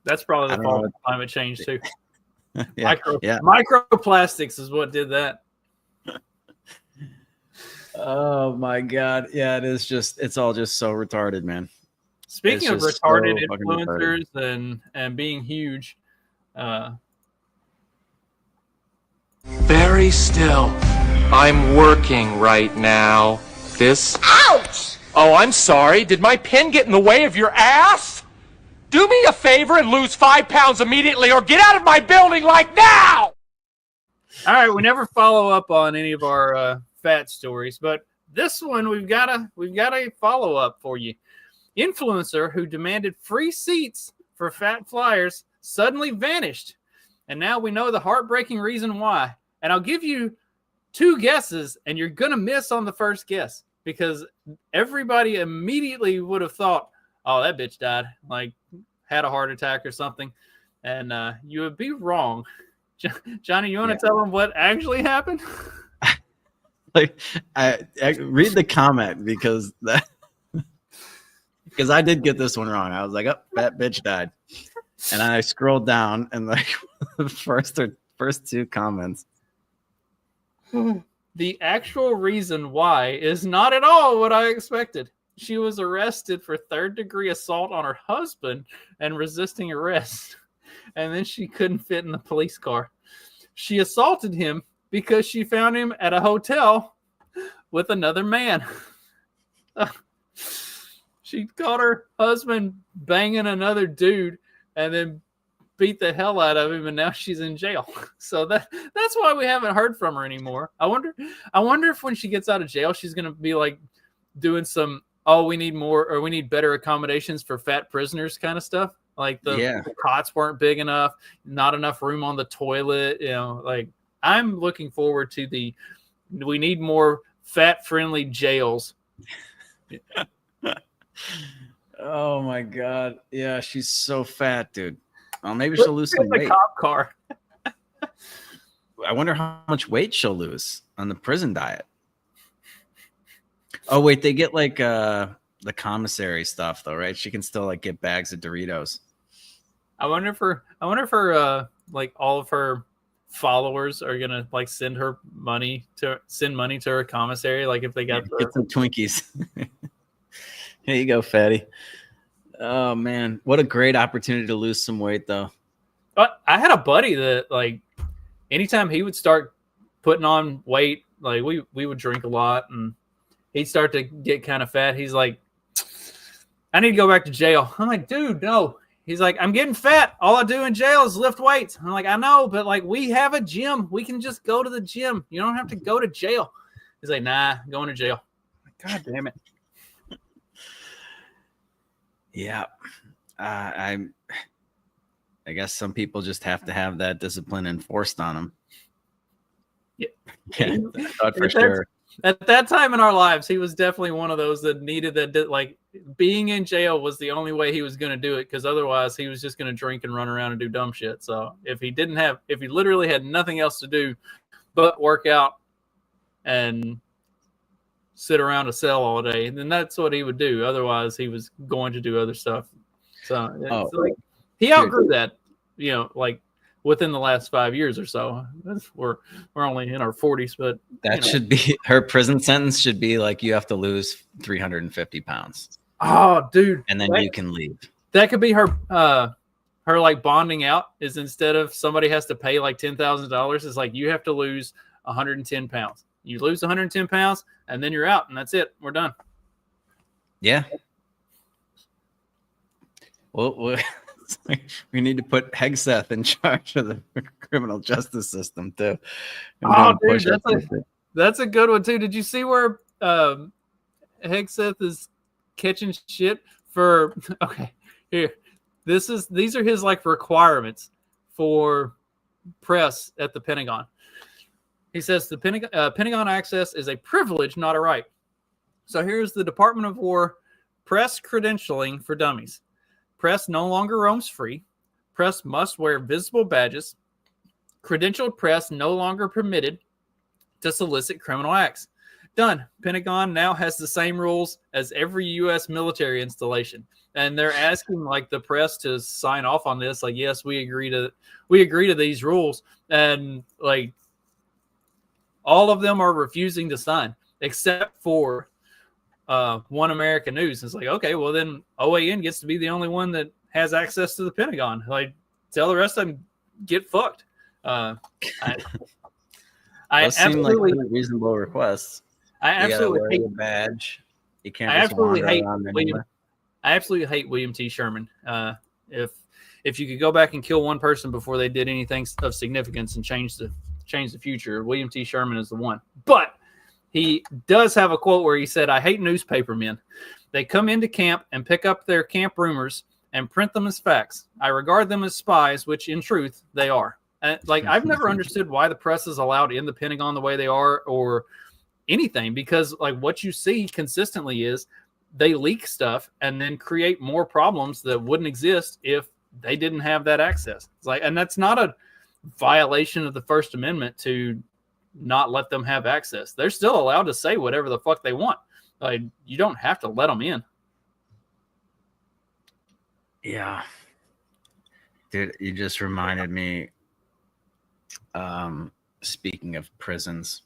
That's probably the fault of climate change too. Yeah. Microplastics is what did that. Oh my God. Yeah, it's all just so retarded, man. Speaking of retarded influencers and being huge. Very still. I'm working right now. Ouch! Oh, I'm sorry. Did my pen get in the way of your ass? Do me a favor and lose 5 pounds immediately or get out of my building now! All right, we never follow up on any of our fat stories, but this one we've got a follow up for you. Influencer who demanded free seats for fat flyers suddenly vanished, and now we know the heartbreaking reason why. And I'll give you 2 guesses, and you're gonna miss on the first guess because everybody immediately would have thought, "Oh, that bitch died, had a heart attack or something," and you would be wrong. Johnny, you want to tell them what actually happened? I read the comment because I did get this one wrong. I was like, "Oh, that bitch died," and I scrolled down and the first 2 comments The actual reason why is not at all what I expected. She was arrested for third-degree assault on her husband and resisting arrest. And then she couldn't fit in the police car. She assaulted him because she found him at a hotel with another man. She caught her husband banging another dude and then beat the hell out of him, and now she's in jail. So that's why we haven't heard from her anymore. I wonder if when she gets out of jail, she's gonna be like doing some, oh, we need more, or we need better accommodations for fat prisoners kind of stuff. Like the cots weren't big enough, not enough room on the toilet. You know, like I'm looking forward to we need more fat-friendly jails. Oh my God. Yeah, she's so fat, dude. Well, maybe she'll lose some weight. Cop car. I wonder how much weight she'll lose on the prison diet. Oh wait, they get like the commissary stuff though, right? She can still like get bags of Doritos. I wonder if her like all of her followers are gonna like send money to her commissary, like if they got get some Twinkies. Here you go, fatty. Oh man, what a great opportunity to lose some weight though. But I had a buddy that like anytime he would start putting on weight, like we would drink a lot and he'd start to get kind of fat. He's like, I need to go back to jail. I'm like, dude, no. He's like, I'm getting fat. All I do in jail is lift weights. I'm like, I know, but like we have a gym. We can just go to the gym. You don't have to go to jail. He's like, nah, going to jail. I'm like, God damn it. Yeah. I guess some people just have to have that discipline enforced on them. Yeah, for sure. At that time in our lives, he was definitely one of those that needed that. Like being in jail was the only way he was going to do it, because otherwise he was just going to drink and run around and do dumb shit. So if he literally had nothing else to do but work out and sit around a cell all day, then that's what he would do. Otherwise, he was going to do other stuff. So like, he outgrew that, you know, like within the last 5 years or so. We're only in our 40s, but that should be her prison sentence. Should be like you have to lose 350 pounds. Oh, dude! And then you can leave. That could be her. Her like bonding out is, instead of somebody has to pay like $10,000, it's like you have to lose 110 pounds. You lose 110 pounds, and then you're out, and that's it. We're done. Yeah. Well, we need to put Hegseth in charge of the criminal justice system too. Oh, dude, that's a good one too. Did you see where Hegseth is catching shit for? Okay, here. These are his like requirements for press at the Pentagon. He says the Pentagon access is a privilege, not a right. So here's the Department of War press credentialing for dummies. Press no longer roams free. Press must wear visible badges. Credentialed press no longer permitted to solicit criminal acts. Done. Pentagon now has the same rules as every U.S. military installation. And they're asking like the press to sign off on this. Like, yes, we agree to these rules. And like all of them are refusing to sign except for One American News. It's like, okay, well then OAN gets to be the only one that has access to the Pentagon. Like, tell the rest of them, get fucked. I absolutely seem like reasonable requests. I absolutely hate a badge. You can't. I absolutely hate William. I absolutely hate William T. Sherman. If you could go back and kill one person before they did anything of significance and change the future, William T. Sherman is the one. But he does have a quote where he said, "I hate newspaper men. They come into camp and pick up their camp rumors and print them as facts. I regard them as spies, which in truth they are." And like, I've never understood why the press is allowed in the Pentagon the way they are or anything, because like what you see consistently is they leak stuff and then create more problems that wouldn't exist if they didn't have that access. It's like, and that's not a violation of the First Amendment to not let them have access. They're still allowed to say whatever the fuck they want. Like, you don't have to let them in. Yeah. Dude, you just reminded me, speaking of prisons,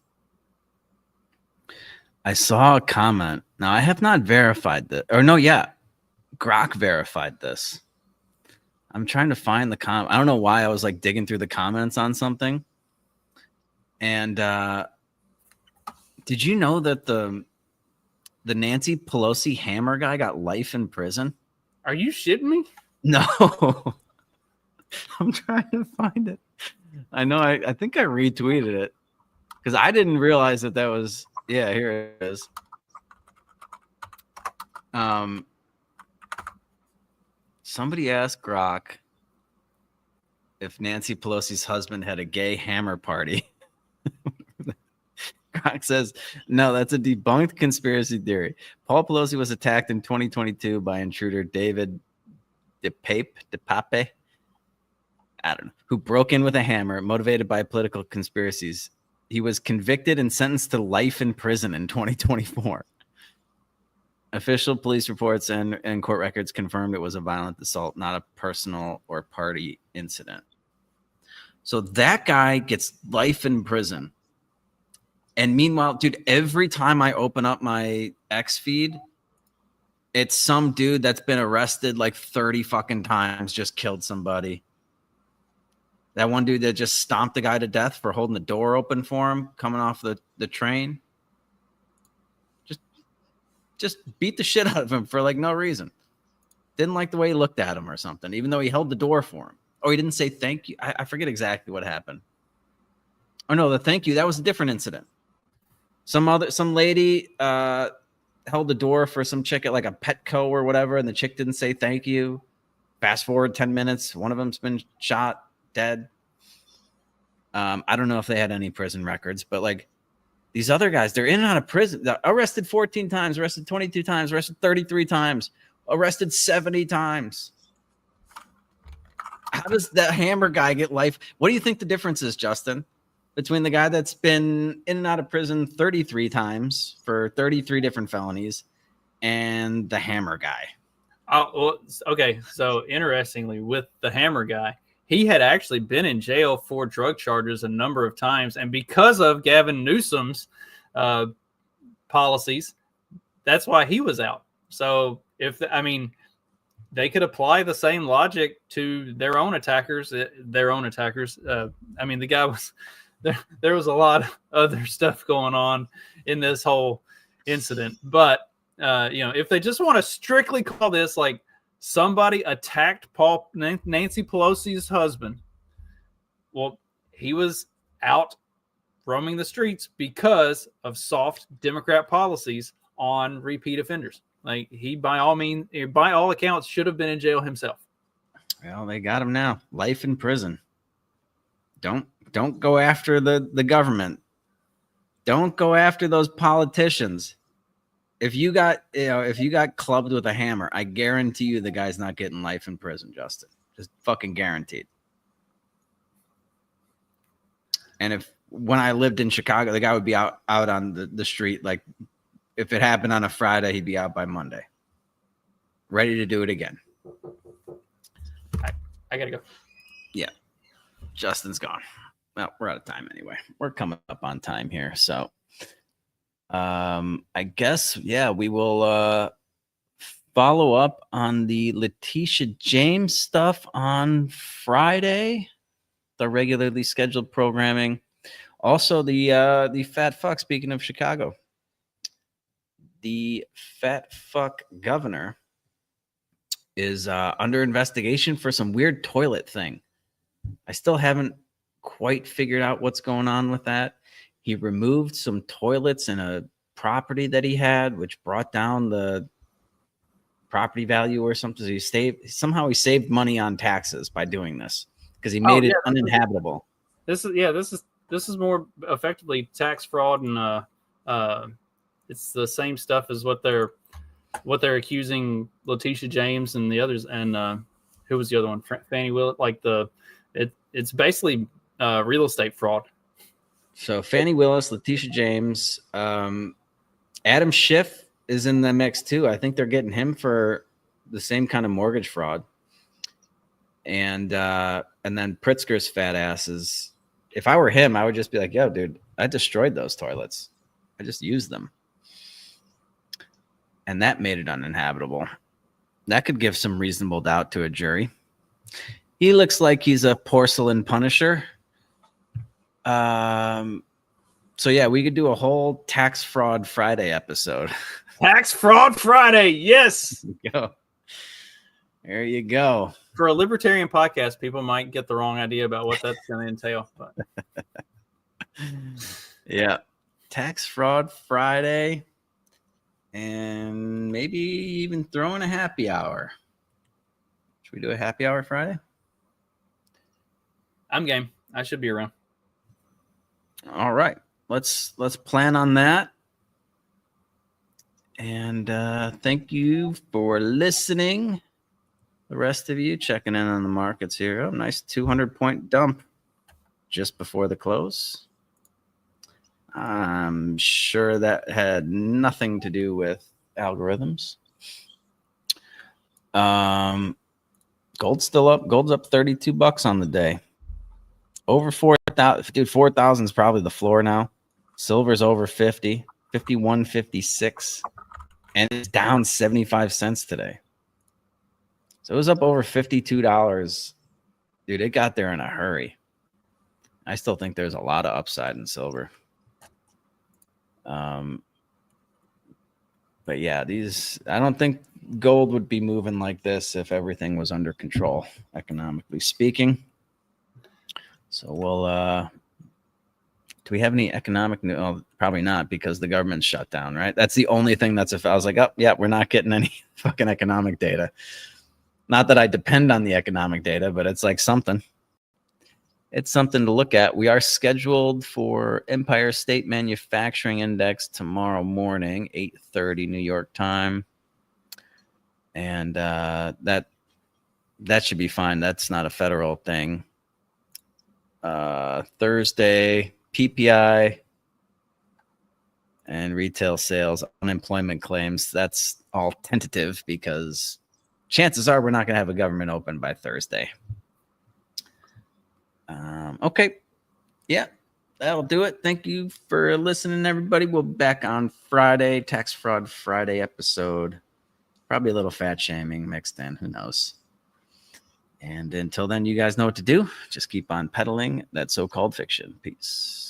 I saw a comment. Now, I have not verified that. Or no, yeah. Grok verified this. I'm trying to find the comment. I don't know why I was like digging through the comments on something. And did you know that the Nancy Pelosi hammer guy got life in prison? Are you shitting me? No. I'm trying to find it. I know. I think I retweeted it because I didn't realize that was. Yeah, here it is. Somebody asked Grok if Nancy Pelosi's husband had a gay hammer party. Grok says, no, that's a debunked conspiracy theory. Paul Pelosi was attacked in 2022 by intruder David DePape, I don't know, who broke in with a hammer, motivated by political conspiracies. He was convicted and sentenced to life in prison in 2024. Official police reports and court records confirmed it was a violent assault, not a personal or party incident. So that guy gets life in prison. And meanwhile, dude, every time I open up my X feed, it's some dude that's been arrested like 30 fucking times, just killed somebody. That one dude that just stomped the guy to death for holding the door open for him, coming off the train. Just beat the shit out of him for like no reason. Didn't like the way he looked at him or something, even though he held the door for him. Oh, he didn't say thank you. I forget exactly what happened. Oh no, the thank you, that was a different incident. Some lady held the door for some chick at like a Petco or whatever, and the chick didn't say thank you. Fast forward 10 minutes, one of them's been shot, dead. I don't know if they had any prison records, but like these other guys, they're in and out of prison. They're arrested 14 times, arrested 22 times, arrested 33 times, arrested 70 times. How does that hammer guy get life? What do you think the difference is, Justin, between the guy that's been in and out of prison 33 times for 33 different felonies and the hammer guy? Oh, well, okay. So interestingly, with the hammer guy, he had actually been in jail for drug charges a number of times. And because of Gavin Newsom's policies, that's why he was out. So they could apply the same logic to their own attackers. I mean, the guy was there was a lot of other stuff going on in this whole incident. But, if they just want to strictly call this like somebody attacked Nancy Pelosi's husband, well, he was out roaming the streets because of soft Democrat policies on repeat offenders. Like he, by all accounts, should have been in jail himself. Well, they got him now. Life in prison. Don't go after the government. Don't go after those politicians. If you got clubbed with a hammer, I guarantee you the guy's not getting life in prison, Justin. Just fucking guaranteed. And when I lived in Chicago, the guy would be out on the street. Like if it happened on a Friday, he'd be out by Monday. Ready to do it again. I gotta go. Yeah. Justin's gone. Well, we're out of time anyway. We're coming up on time here. So I guess, we will follow up on the Letitia James stuff on Friday, the regularly scheduled programming. Also, the fat fuck, speaking of Chicago, the fat fuck governor is under investigation for some weird toilet thing. I still haven't quite figured out what's going on with that. He removed some toilets in a property that he had, which brought down the property value or something. So he saved money on taxes by doing this because he made it uninhabitable. This is more effectively tax fraud, and it's the same stuff as what they're accusing Letitia James and the others, and who was the other one? Fannie Willis. It's basically real estate fraud. So Fannie Willis, Letitia James, Adam Schiff is in the mix too. I think they're getting him for the same kind of mortgage fraud. And then Pritzker's fat ass is. If I were him, I would just be like, "Yo, dude, I destroyed those toilets, I just used them. And that made it uninhabitable. That could give some reasonable doubt to a jury. He looks like he's a porcelain Punisher. So yeah, we could do a whole Tax Fraud Friday episode. Tax Fraud Friday, yes. There you go. For a libertarian podcast, people might get the wrong idea about what that's going to entail. But. Yeah, Tax Fraud Friday, and maybe even throw in a happy hour. Should we do a happy hour Friday? I'm game. I should be around. All right, let's plan on that. And thank you for listening. The rest of you checking in on the markets here. Oh, nice 200-point dump just before the close. I'm sure that had nothing to do with algorithms. Gold's still up. Gold's up $32 on the day. Over 4,000. Dude, 4,000 is probably the floor now. Silver's over 50, 51.56, and it's down 75 cents today. So it was up over $52. Dude, it got there in a hurry. I still think there's a lot of upside in silver. But yeah, I don't think gold would be moving like this if everything was under control, economically speaking. So we'll, do we have any economic news? Oh, probably not, because the government's shut down, right? That's the only thing I was like, oh yeah, we're not getting any fucking economic data. Not that I depend on the economic data, but it's like something. It's something to look at. We are scheduled for Empire State Manufacturing Index tomorrow morning, 8:30 New York time. And that should be fine. That's not a federal thing. Thursday, PPI and retail sales, unemployment claims. That's all tentative because chances are we're not going to have a government open by Thursday. Okay. Yeah, that'll do it. Thank you for listening, everybody. We'll be back on Friday, Tax Fraud Friday episode. Probably a little fat shaming mixed in. Who knows? And until then, you guys know what to do. Just keep on peddling that so-called fiction. Peace.